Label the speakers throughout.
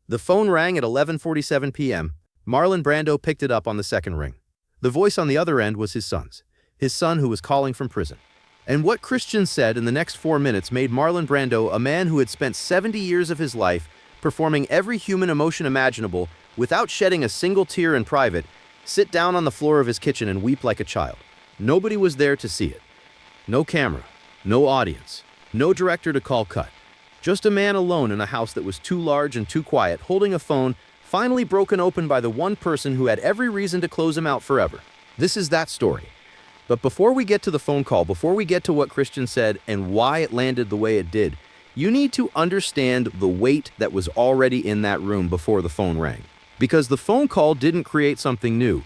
Speaker 1: The phone rang at 11:47 p.m. Marlon Brando picked it up on the second ring. The voice on the other end was his son who was calling from prison. And what Christian said in the next 4 minutes made Marlon Brando, a man who had spent 70 years of his life performing every human emotion imaginable without shedding a single tear in private, sit down on the floor of his kitchen and weep like a child. Nobody was there to see it. No camera, no audience, no director to call cut. Just a man alone in a house that was too large and too quiet, holding a phone, finally broken open by the one person who had every reason to close him out forever. This is that story. But before we get to the phone call, before we get to what Christian said and why it landed the way it did, you need to understand the weight that was already in that room before the phone rang. Because the phone call didn't create something new.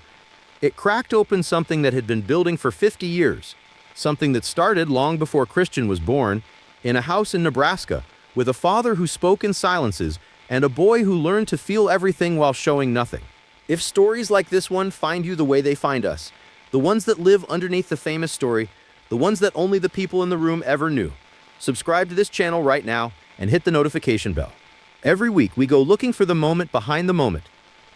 Speaker 1: It cracked open something that had been building for 50 years. Something that started long before Christian was born, in a house in Nebraska, with a father who spoke in silences and a boy who learned to feel everything while showing nothing. If stories like this one find you the way they find us, the ones that live underneath the famous story, the ones that only the people in the room ever knew, subscribe to this channel right now and hit the notification bell. Every week we go looking for the moment behind the moment,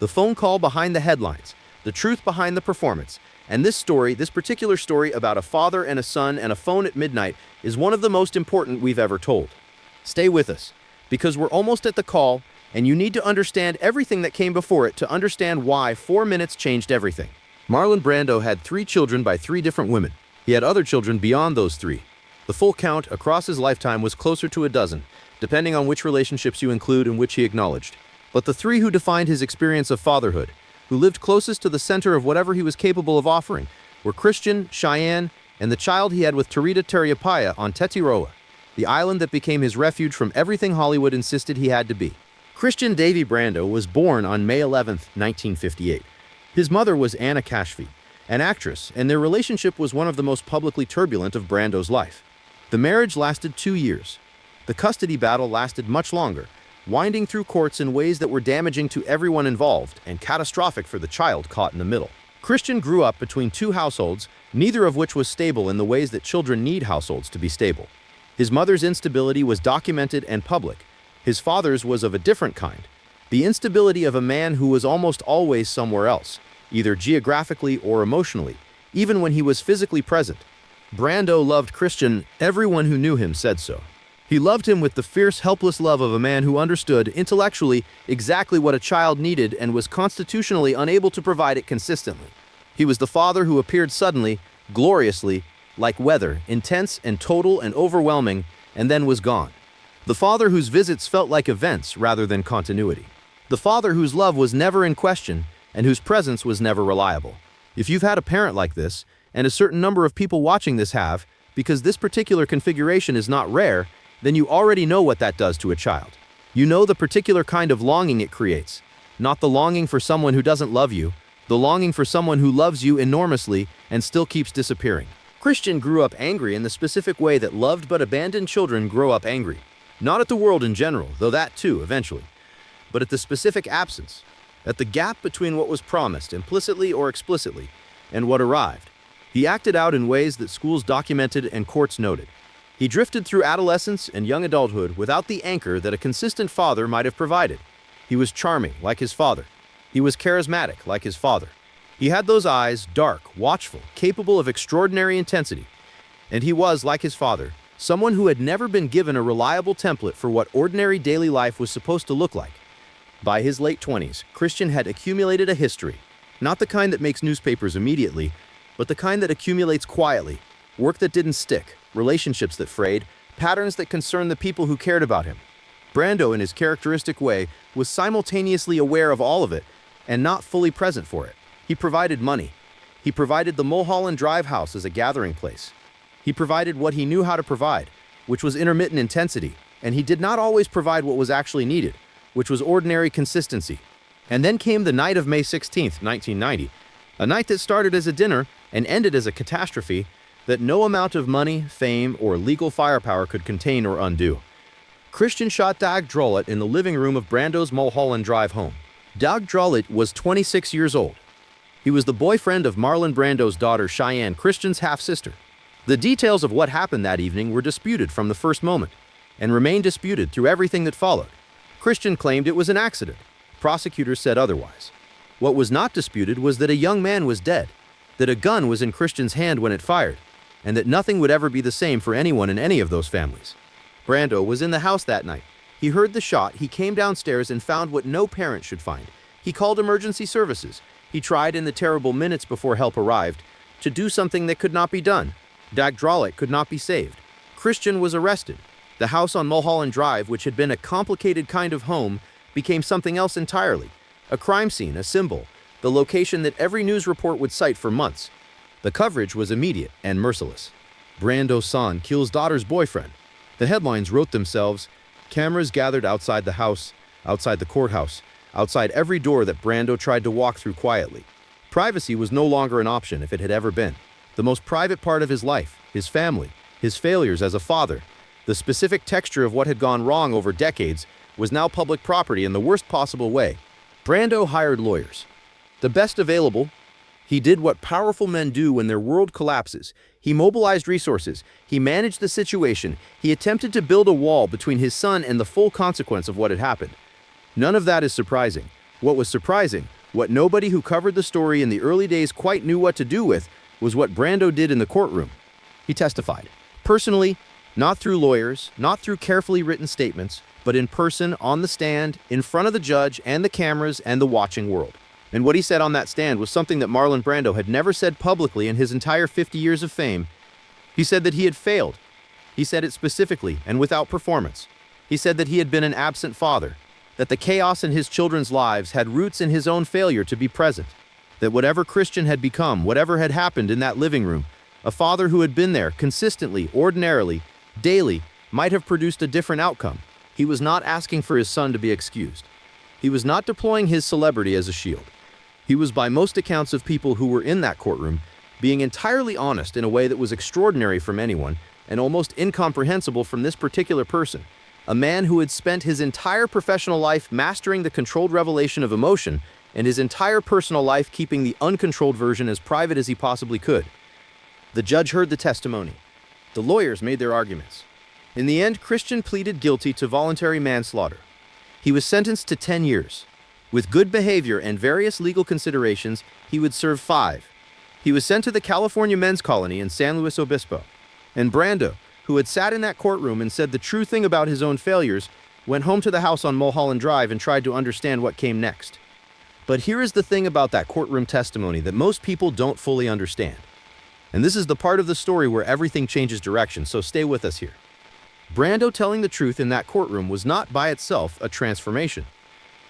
Speaker 1: the phone call behind the headlines, the truth behind the performance. And this story, this particular story about a father and a son and a phone at midnight, is one of the most important we've ever told. Stay with us, because we're almost at the call, and you need to understand everything that came before it to understand why 4 minutes changed everything. Marlon Brando had 3 children by 3 different women. He had other children beyond those 3. The full count across his lifetime was closer to a dozen, depending on which relationships you include and which he acknowledged. But the 3 who defined his experience of fatherhood, who lived closest to the center of whatever he was capable of offering, were Christian, Cheyenne, and the child he had with Tarita Terriapaya on Tetiaroa, the island that became his refuge from everything Hollywood insisted he had to be. Christian Davy Brando was born on May 11, 1958. His mother was Anna Kashfi, an actress, and their relationship was one of the most publicly turbulent of Brando's life. The marriage lasted 2 years. The custody battle lasted much longer, winding through courts in ways that were damaging to everyone involved and catastrophic for the child caught in the middle. Christian grew up between 2 households, neither of which was stable in the ways that children need households to be stable. His mother's instability was documented and public. His father's was of a different kind, the instability of a man who was almost always somewhere else, either geographically or emotionally, even when he was physically present. Brando loved Christian. Everyone who knew him said so. He loved him with the fierce, helpless love of a man who understood, intellectually, exactly what a child needed and was constitutionally unable to provide it consistently. He was the father who appeared suddenly, gloriously, like weather, intense and total and overwhelming, and then was gone. The father whose visits felt like events rather than continuity. The father whose love was never in question and whose presence was never reliable. If you've had a parent like this, and a certain number of people watching this have, because this particular configuration is not rare, then you already know what that does to a child. You know the particular kind of longing it creates. Not the longing for someone who doesn't love you, the longing for someone who loves you enormously and still keeps disappearing. Christian grew up angry in the specific way that loved but abandoned children grow up angry. Not at the world in general, though that too, eventually, but at the specific absence, at the gap between what was promised, implicitly or explicitly, and what arrived. He acted out in ways that schools documented and courts noted. He drifted through adolescence and young adulthood without the anchor that a consistent father might have provided. He was charming, like his father. He was charismatic, like his father. He had those eyes, dark, watchful, capable of extraordinary intensity. And he was, like his father, someone who had never been given a reliable template for what ordinary daily life was supposed to look like. By his late 20s, Christian had accumulated a history, not the kind that makes newspapers immediately, but the kind that accumulates quietly, work that didn't stick, relationships that frayed, patterns that concerned the people who cared about him. Brando, in his characteristic way, was simultaneously aware of all of it and not fully present for it. He provided money. He provided the Mulholland Drive house as a gathering place. He provided what he knew how to provide, which was intermittent intensity, and he did not always provide what was actually needed, which was ordinary consistency. And then came the night of May 16, 1990, a night that started as a dinner and ended as a catastrophe that no amount of money, fame, or legal firepower could contain or undo. Christian shot Dag Drolet in the living room of Brando's Mulholland Drive home. Dag Drolet was 26 years old. He was the boyfriend of Marlon Brando's daughter Cheyenne, Christian's half-sister. The details of what happened that evening were disputed from the first moment, and remained disputed through everything that followed. Christian claimed it was an accident. Prosecutors said otherwise. What was not disputed was that a young man was dead, that a gun was in Christian's hand when it fired, and that nothing would ever be the same for anyone in any of those families. Brando was in the house that night. He heard the shot, he came downstairs and found what no parent should find. He called emergency services. He tried in the terrible minutes before help arrived to do something that could not be done. Dagdralik could not be saved. Christian was arrested. The house on Mulholland Drive, which had been a complicated kind of home, became something else entirely. A crime scene, a symbol, the location that every news report would cite for months. The coverage was immediate and merciless. Brando's son kills daughter's boyfriend. The headlines wrote themselves. Cameras gathered outside the house, outside the courthouse, outside every door that Brando tried to walk through quietly. Privacy was no longer an option if it had ever been. The most private part of his life, his family, his failures as a father, the specific texture of what had gone wrong over decades, was now public property in the worst possible way. Brando hired lawyers. The best available. He did what powerful men do when their world collapses. He mobilized resources. He managed the situation. He attempted to build a wall between his son and the full consequence of what had happened. None of that is surprising. What was surprising, what nobody who covered the story in the early days quite knew what to do with, was what Brando did in the courtroom. He testified. Personally, not through lawyers, not through carefully written statements, but in person, on the stand, in front of the judge and the cameras and the watching world. And what he said on that stand was something that Marlon Brando had never said publicly in his entire 50 years of fame. He said that he had failed. He said it specifically and without performance. He said that he had been an absent father, that the chaos in his children's lives had roots in his own failure to be present, that whatever Christian had become, whatever had happened in that living room, a father who had been there consistently, ordinarily, daily, might have produced a different outcome. He was not asking for his son to be excused. He was not deploying his celebrity as a shield. He was, by most accounts of people who were in that courtroom, being entirely honest in a way that was extraordinary from anyone and almost incomprehensible from this particular person, a man who had spent his entire professional life mastering the controlled revelation of emotion and his entire personal life keeping the uncontrolled version as private as he possibly could. The judge heard the testimony. The lawyers made their arguments. In the end, Christian pleaded guilty to voluntary manslaughter. He was sentenced to 10 years. With good behavior and various legal considerations, he would serve 5. He was sent to the California Men's Colony in San Luis Obispo. And Brando, who had sat in that courtroom and said the true thing about his own failures, went home to the house on Mulholland Drive and tried to understand what came next. But here is the thing about that courtroom testimony that most people don't fully understand. And this is the part of the story where everything changes direction, so stay with us here. Brando telling the truth in that courtroom was not by itself a transformation.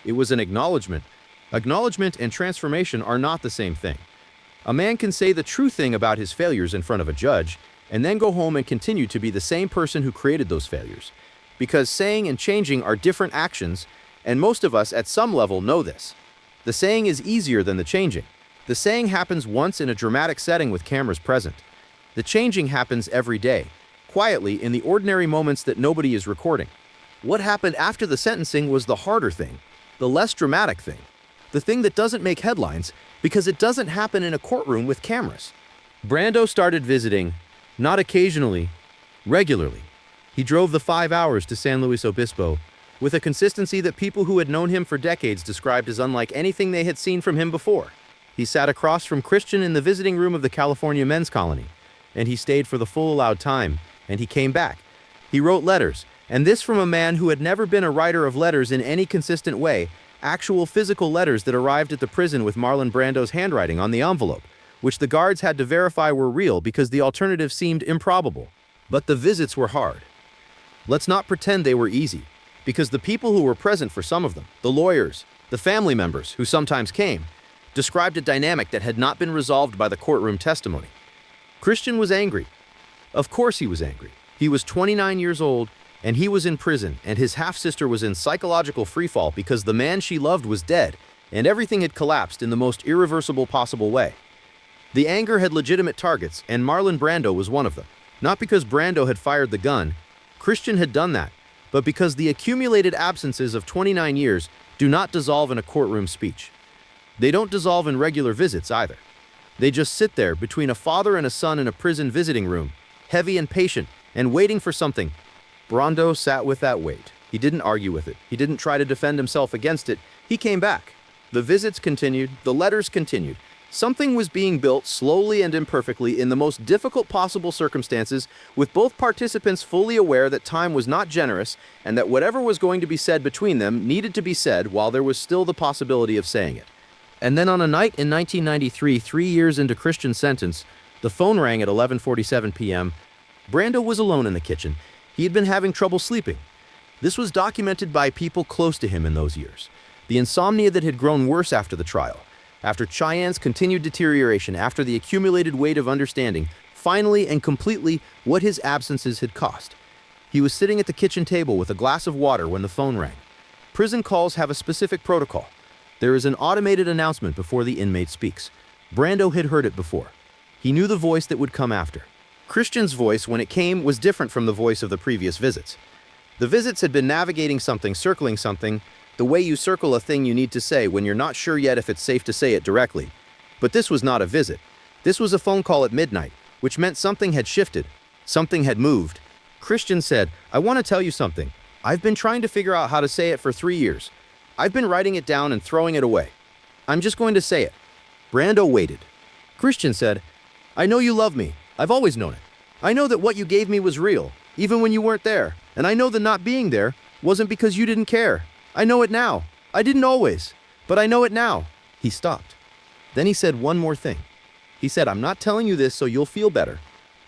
Speaker 1: It was an acknowledgement. Acknowledgement and transformation are not the same thing. A man can say the true thing about his failures in front of a judge and then go home and continue to be the same person who created those failures. Because saying and changing are different actions, and most of us at some level know this. The saying is easier than the changing. The saying happens once in a dramatic setting with cameras present. The changing happens every day, quietly in the ordinary moments that nobody is recording. What happened after the sentencing was the harder thing, the less dramatic thing, the thing that doesn't make headlines because it doesn't happen in a courtroom with cameras. Brando started visiting, not occasionally, regularly. He drove the 5 hours to San Luis Obispo with a consistency that people who had known him for decades described as unlike anything they had seen from him before. He sat across from Christian in the visiting room of the California Men's Colony, and he stayed for the full allowed time, and he came back. He wrote letters, and this from a man who had never been a writer of letters in any consistent way, actual physical letters that arrived at the prison with Marlon Brando's handwriting on the envelope, which the guards had to verify were real because the alternative seemed improbable. But the visits were hard. Let's not pretend they were easy, because the people who were present for some of them, the lawyers, the family members who sometimes came, described a dynamic that had not been resolved by the courtroom testimony. Christian was angry. Of course he was angry. He was 29 years old, and he was in prison, and his half-sister was in psychological freefall because the man she loved was dead, and everything had collapsed in the most irreversible possible way. The anger had legitimate targets, and Marlon Brando was one of them. Not because Brando had fired the gun, Christian had done that, but because the accumulated absences of 29 years do not dissolve in a courtroom speech. They don't dissolve in regular visits either. They just sit there between a father and a son in a prison visiting room, heavy and patient, and waiting for something. Brando sat with that weight. He didn't argue with it. He didn't try to defend himself against it. He came back. The visits continued. The letters continued. Something was being built slowly and imperfectly in the most difficult possible circumstances, with both participants fully aware that time was not generous and that whatever was going to be said between them needed to be said while there was still the possibility of saying it. And then on a night in 1993, 3 years into Christian's sentence, the phone rang at 11:47 p.m. Brando was alone in the kitchen. He had been having trouble sleeping. This was documented by people close to him in those years. The insomnia that had grown worse after the trial, after Cheyenne's continued deterioration, after the accumulated weight of understanding, finally and completely what his absences had cost. He was sitting at the kitchen table with a glass of water when the phone rang. Prison calls have a specific protocol. There is an automated announcement before the inmate speaks. Brando had heard it before. He knew the voice that would come after. Christian's voice, when it came, was different from the voice of the previous visits. The visits had been navigating something, circling something, the way you circle a thing you need to say when you're not sure yet if it's safe to say it directly. But this was not a visit. This was a phone call at midnight, which meant something had shifted. Something had moved. Christian said, "I want to tell you something. I've been trying to figure out how to say it for 3 years. I've been writing it down and throwing it away. I'm just going to say it." Brando waited. Christian said, "I know you love me. I've always known it. I know that what you gave me was real, even when you weren't there. And I know that not being there wasn't because you didn't care. I know it now. I didn't always, but I know it now." He stopped. Then he said one more thing. He said, "I'm not telling you this so you'll feel better.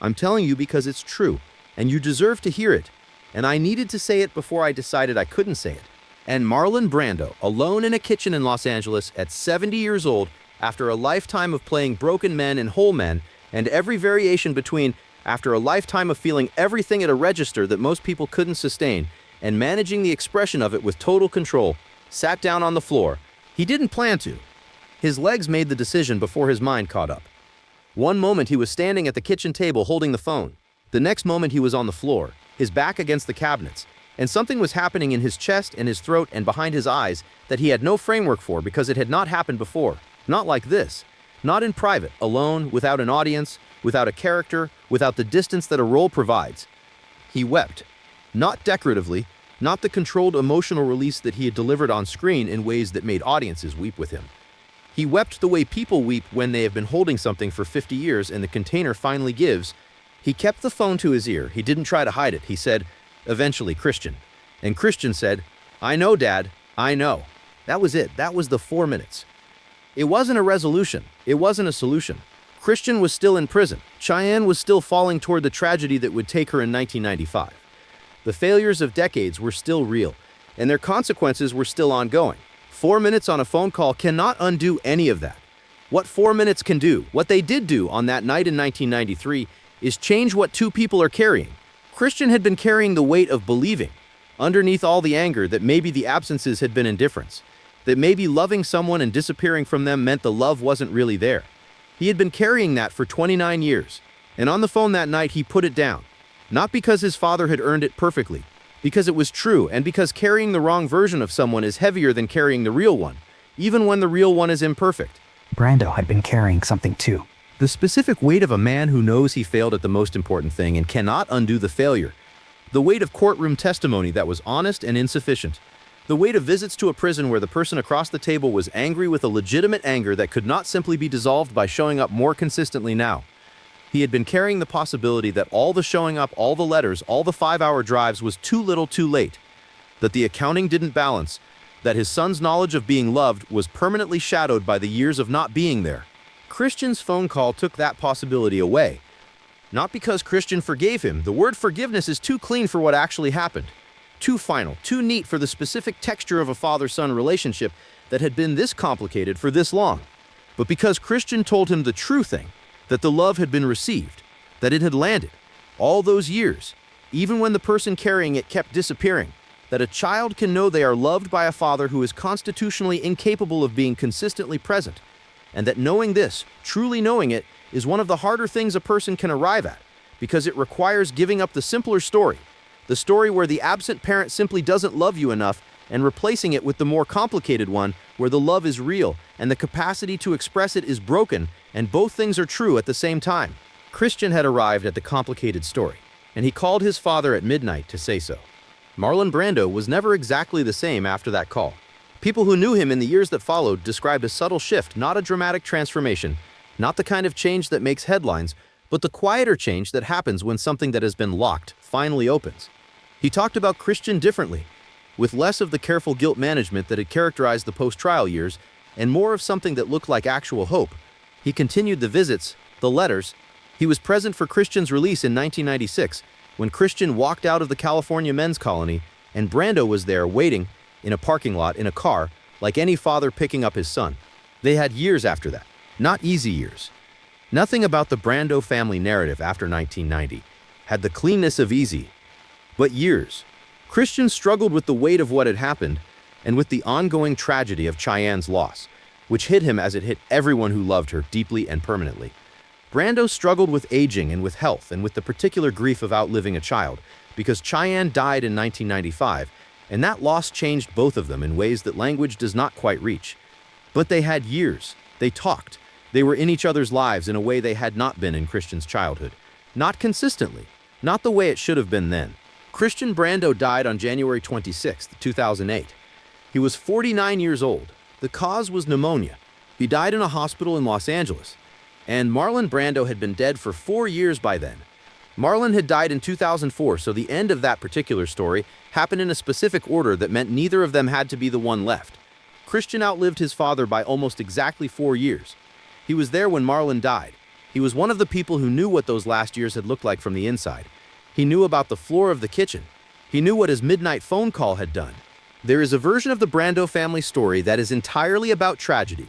Speaker 1: I'm telling you because it's true, and you deserve to hear it. And I needed to say it before I decided I couldn't say it." And Marlon Brando, alone in a kitchen in Los Angeles at 70 years old, after a lifetime of playing broken men and whole men, and every variation between, after a lifetime of feeling everything at a register that most people couldn't sustain, and managing the expression of it with total control, sat down on the floor. He didn't plan to. His legs made the decision before his mind caught up. One moment he was standing at the kitchen table holding the phone. The next moment he was on the floor, his back against the cabinets, and something was happening in his chest and his throat and behind his eyes that he had no framework for because it had not happened before. Not like this. Not in private, alone, without an audience, without a character, without the distance that a role provides. He wept. Not decoratively, not the controlled emotional release that he had delivered on screen in ways that made audiences weep with him. He wept the way people weep when they have been holding something for 50 years and the container finally gives. He kept the phone to his ear. He didn't try to hide it. He said, eventually, "Christian." And Christian said, "I know, Dad. I know." That was it. That was the 4 minutes. It wasn't a resolution. It wasn't a solution. Christian was still in prison. Cheyenne was still falling toward the tragedy that would take her in 1995. The failures of decades were still real, and their consequences were still ongoing. 4 minutes on a phone call cannot undo any of that. What 4 minutes can do, what they did do on that night in 1993, is change what two people are carrying. Christian had been carrying the weight of believing, underneath all the anger, that maybe the absences had been indifference, that maybe loving someone and disappearing from them meant the love wasn't really there. He had been carrying that for 29 years, and on the phone that night he put it down. Not because his father had earned it perfectly, because it was true, and because carrying the wrong version of someone is heavier than carrying the real one, even when the real one is imperfect.
Speaker 2: Brando had been carrying something too.
Speaker 1: The specific weight of a man who knows he failed at the most important thing and cannot undo the failure. The weight of courtroom testimony that was honest and insufficient. The weight of visits to a prison where the person across the table was angry with a legitimate anger that could not simply be dissolved by showing up more consistently now. He had been carrying the possibility that all the showing up, all the letters, all the 5-hour drives was too little too late, that the accounting didn't balance, that his son's knowledge of being loved was permanently shadowed by the years of not being there. Christian's phone call took that possibility away. Not because Christian forgave him. The word forgiveness is too clean for what actually happened. Too final, too neat for the specific texture of a father-son relationship that had been this complicated for this long. But because Christian told him the true thing, that the love had been received, that it had landed, all those years, even when the person carrying it kept disappearing, that a child can know they are loved by a father who is constitutionally incapable of being consistently present, and that knowing this, truly knowing it, is one of the harder things a person can arrive at, because it requires giving up the simpler story, the story where the absent parent simply doesn't love you enough, and replacing it with the more complicated one where the love is real and the capacity to express it is broken, and both things are true at the same time. Christian had arrived at the complicated story, and he called his father at midnight to say so. Marlon Brando was never exactly the same after that call. People who knew him in the years that followed described a subtle shift, not a dramatic transformation, not the kind of change that makes headlines, but the quieter change that happens when something that has been locked finally opens. He talked about Christian differently, with less of the careful guilt management that had characterized the post-trial years and more of something that looked like actual hope. He continued the visits, the letters. He was present for Christian's release in 1996, when Christian walked out of the California men's colony, and Brando was there waiting in a parking lot in a car, like any father picking up his son. They had years after that, not easy years. Nothing about the Brando family narrative after 1990 had the cleanness of easy, but years. Christian struggled with the weight of what had happened and with the ongoing tragedy of Cheyenne's loss, which hit him as it hit everyone who loved her deeply and permanently. Brando struggled with aging and with health and with the particular grief of outliving a child, because Cheyenne died in 1995, and that loss changed both of them in ways that language does not quite reach. But they had years. They talked. They were in each other's lives in a way they had not been in Christian's childhood. Not consistently. Not the way it should have been then. Christian Brando died on January 26, 2008. He was 49 years old. The cause was pneumonia. He died in a hospital in Los Angeles. And Marlon Brando had been dead for 4 years by then. Marlon had died in 2004, so the end of that particular story happened in a specific order that meant neither of them had to be the one left. Christian outlived his father by almost exactly 4 years. He was there when Marlon died. He was one of the people who knew what those last years had looked like from the inside. He knew about the floor of the kitchen. He knew what his midnight phone call had done. There is a version of the Brando family story that is entirely about tragedy,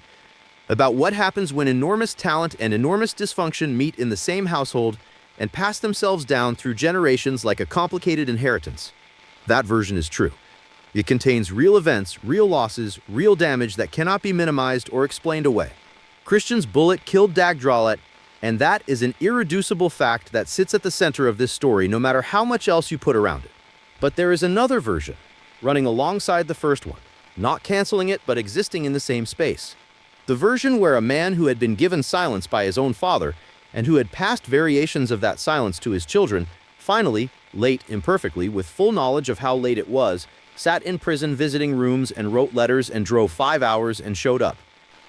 Speaker 1: about what happens when enormous talent and enormous dysfunction meet in the same household and pass themselves down through generations like a complicated inheritance. That version is true. It contains real events, real losses, real damage that cannot be minimized or explained away. Christian's bullet killed Dag Drawlet, and that is an irreducible fact that sits at the center of this story no matter how much else you put around it. But there is another version, running alongside the first one, not canceling it but existing in the same space. The version where a man who had been given silence by his own father and who had passed variations of that silence to his children, finally, late imperfectly, with full knowledge of how late it was, sat in prison visiting rooms and wrote letters and drove 5 hours and showed up.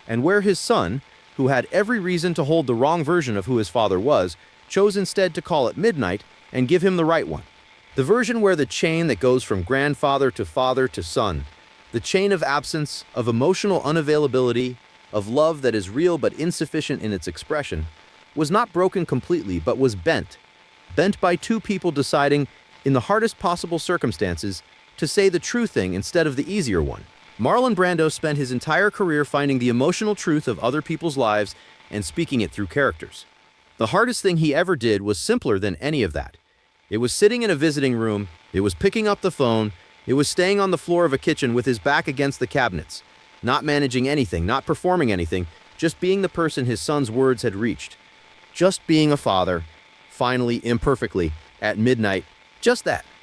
Speaker 1: And where his son, who had every reason to hold the wrong version of who his father was, chose instead to call it midnight and give him the right one. The version where the chain that goes from grandfather to son, the chain of absence, of emotional unavailability, of love that is real but insufficient in its expression, was not broken completely but was bent by two people deciding, in the hardest possible circumstances, to say the true thing instead of the easier one. Marlon Brando spent his entire career finding the emotional truth of other people's lives and speaking it through characters. The hardest thing he ever did was simpler than any of that. It was sitting in a visiting room, it was picking up the phone, it was staying on the floor of a kitchen with his back against the cabinets, not managing anything, not performing anything, just being the person his son's words had reached. Just being a father, finally, imperfectly, at midnight, just that.